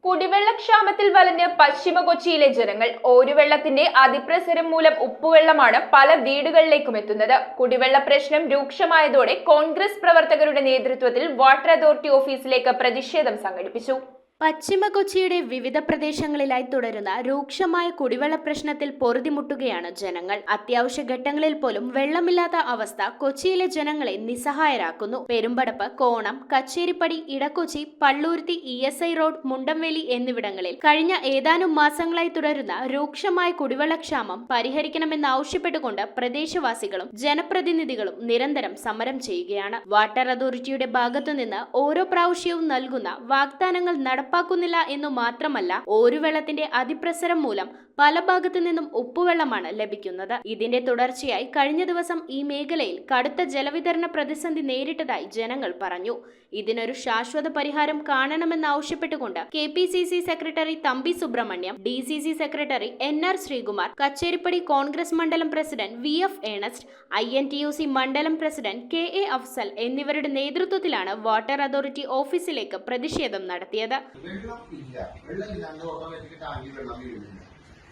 കുടിവെള്ളക്ഷാമത്തിൽ വലഞ്ഞ് പശ്ചിമ കൊച്ചിയിലെ ജനങ്ങൾ. ഓരുവെള്ളത്തിന്റെ അതിപ്രസരം മൂലം ഉപ്പുവെള്ളമാണ് പല വീടുകളിലേക്കും എത്തുന്നത്. കുടിവെള്ള പ്രശ്നം രൂക്ഷമായതോടെ കോൺഗ്രസ് പ്രവർത്തകരുടെ നേതൃത്വത്തിൽ വാട്ടർ അതോറിറ്റി ഓഫീസിലേക്ക് പ്രതിഷേധം സംഘടിപ്പിച്ചു. പശ്ചിമ കൊച്ചിയുടെ വിവിധ പ്രദേശങ്ങളിലായി തുടരുന്ന രൂക്ഷമായ കുടിവെള്ള പ്രശ്നത്തിൽ പൊറുതിമുട്ടുകയാണ് ജനങ്ങൾ. അത്യാവശ്യ ഘട്ടങ്ങളിൽ പോലും വെള്ളമില്ലാത്ത അവസ്ഥ കൊച്ചിയിലെ ജനങ്ങളെ നിസ്സഹായരാക്കുന്നു. പെരുമ്പടപ്പ്, കോണം, കച്ചേരിപ്പടി, ഇടക്കൊച്ചി, പള്ളൂരുത്തി, ESI റോഡ്, മുണ്ടംവേലി എന്നിവിടങ്ങളിൽ കഴിഞ്ഞ ഏതാനും മാസങ്ങളായി തുടരുന്ന രൂക്ഷമായ കുടിവെള്ളക്ഷാമം പരിഹരിക്കണമെന്നാവശ്യപ്പെട്ടുകൊണ്ട് പ്രദേശവാസികളും ജനപ്രതിനിധികളും നിരന്തരം സമരം ചെയ്യുകയാണ്. വാട്ടർ അതോറിറ്റിയുടെ ഭാഗത്തുനിന്ന് ഓരോ പ്രാവശ്യവും നൽകുന്ന വാഗ്ദാനങ്ങൾ നടപ്പാക്കുന്നില്ല എന്നു മാത്രമല്ല, ഓരുവെള്ളത്തിന്റെ അതിപ്രസരം മൂലം പല ഭാഗത്തു നിന്നും ഉപ്പുവെള്ളമാണ് ലഭിക്കുന്നത്. ഇതിന്റെ തുടർച്ചയായി കഴിഞ്ഞ ദിവസം ഈ മേഖലയിൽ കടുത്ത ജലവിതരണ പ്രതിസന്ധി നേരിട്ടതായി ജനങ്ങൾ പറഞ്ഞു. ഇതിനൊരു ശാശ്വത പരിഹാരം കാണണമെന്നാവശ്യപ്പെട്ടുകൊണ്ട് KPCC secretary Thampi Subrahmanyam, DCC secretary NR Sreekumar, Kacheripady Congress മണ്ഡലം പ്രസിഡന്റ് VF ഏണസ്റ്റ്, INTUC മണ്ഡലം പ്രസിഡന്റ് KA അഫ്സൽ എന്നിവരുടെ നേതൃത്വത്തിലാണ് വാട്ടർ അതോറിറ്റി ഓഫീസിലേക്ക് പ്രതിഷേധം നടത്തിയത്.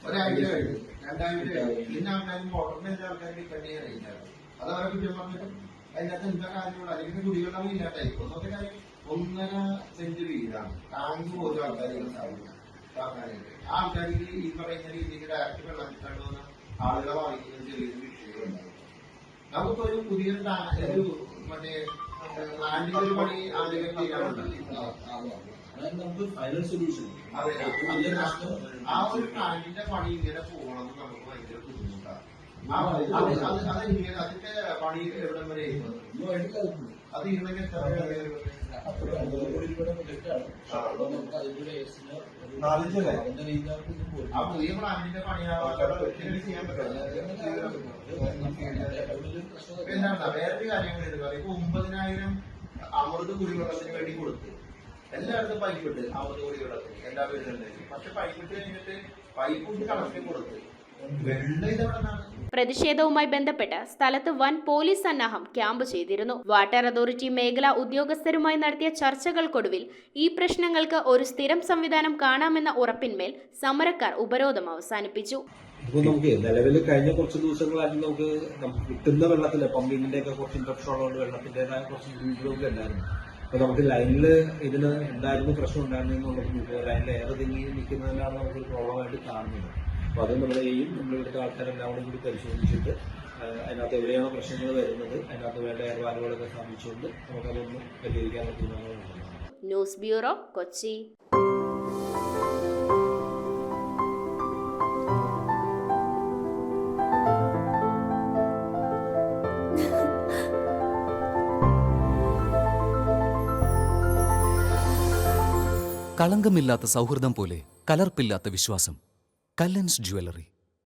ഒരാഴ്ച കഴിഞ്ഞു, രണ്ടാഴ്ച കഴിഞ്ഞു, പിന്നെ ആൾക്കാർ മോട്ടറിന് ആൾക്കാർ ഡിപ്പെൻഡ് ചെയ്യാനില്ല. അത് അവരെ കുറ്റം പറഞ്ഞിട്ടും അതിനകത്ത് എന്താ കാര്യമുള്ള അല്ലെങ്കിൽ കുടിവെള്ളം ഇല്ലാണ്ടായി. ഒന്നൊക്കെ കാര്യം 1.5 സെന്റ് വീടാണ്, ടാങ്ക് പോലും ആൾക്കാർക്ക് സാധിക്കും. ആ ആൾക്കാർക്ക് ഈ പറയുന്ന രീതിയിൽ ഡയറക്റ്റ് വെള്ളം കിട്ടാണ്ടുവന്ന ആളുകളെ വാങ്ങിക്കുന്ന ചെറിയൊരു വിഷയങ്ങളുണ്ടാവും. നമുക്കൊരു പുതിയൊരു മറ്റേ ലാൻഡിന്റെ ഒരു പണി ആദ്യം ചെയ്യാറുണ്ട്. ഫൈനൽ സൊല്യൂഷൻ ആ ഒരു പ്ലാന്റിന്റെ പണി ഇങ്ങനെ പോകണമെന്ന് നമുക്ക് ഭയങ്കര ബുദ്ധിമുട്ടാണ്. അതിന്റെ പണി എവിടം വരെ അത് ഇരുന്നെങ്കിൽ ആ പുതിയ പ്ലാന്റിന്റെ പണി ചെയ്യാൻ പറ്റില്ല. എന്താണ് വേറൊരു കാര്യങ്ങളുണ്ട്. ഇപ്പൊ 9,000 അമൃത് കുടിവെള്ളത്തിന് വേണ്ടി കൊടുത്തു. എല്ലായിടത്തും പൈപ്പിട്ട് 50 കോടി വെള്ളത്തിന് എല്ലാ വീടുകളിലും. പക്ഷെ പൈപ്പിട്ട് കഴിഞ്ഞിട്ട് പൈപ്പ് കണക്ഷൻ കൊടുത്ത് വെള്ളം ഇതെവിടെന്നാണ്? പ്രതിഷേധവുമായി ബന്ധപ്പെട്ട് സ്ഥലത്ത് വൻ പോലീസ് സന്നാഹം ക്യാമ്പ് ചെയ്തിരുന്നു. വാട്ടർ അതോറിറ്റി മേഖലാ ഉദ്യോഗസ്ഥരുമായി നടത്തിയ ചർച്ചകൾക്കൊടുവിൽ ഈ പ്രശ്നങ്ങൾക്ക് ഒരു സ്ഥിരം സംവിധാനം കാണാമെന്ന ഉറപ്പിന്മേൽ സമരക്കാർ ഉപരോധം അവസാനിപ്പിച്ചു. ഇപ്പൊ നമുക്ക് നിലവിൽ കഴിഞ്ഞ കുറച്ച് ദിവസങ്ങളായിട്ട് നമുക്ക് കിട്ടുന്ന വെള്ളത്തില് പമ്പിങ്ങിന്റെ ഒക്കെ കുറച്ച് ഇൻട്രപ്ഷൻ ഉള്ളതുകൊണ്ട് വെള്ളത്തിന്റേതായ കുറച്ച് ബുദ്ധിമുട്ടുകളൊക്കെ ഉണ്ടായിരുന്നു. അപ്പൊ നമുക്ക് ലൈനിൽ ഇതിന് എന്തായിരുന്നു പ്രശ്നം ഉണ്ടായിരുന്നെന്നുള്ളത് ലൈനിൽ ഏറെ തിങ്ങി നിൽക്കുന്നതിനാണ് നമുക്കൊരു പ്രോബ്ലമായിട്ട് കാണുന്നത്. അപ്പൊ അത് നമ്മളിവിടുത്തെ ആൾക്കാരെല്ലാം കൂടി പരിശോധിച്ചിട്ട് അതിനകത്ത് എവിടെയാണ് പ്രശ്നങ്ങൾ വരുന്നത്, അതിനകത്ത് വേണ്ട ഏർവാലുകളൊക്കെ സ്ഥാപിച്ചുകൊണ്ട് നമുക്കതൊന്ന് പരിഹരിക്കാനുള്ള തീരുമാനങ്ങളുണ്ട്. News bureau, Kochi. കളങ്കമില്ലാത്ത സൗഹൃദം പോലെ കലർപ്പില്ലാത്ത വിശ്വാസം. കല്ലൻസ് ജ്വല്ലറി.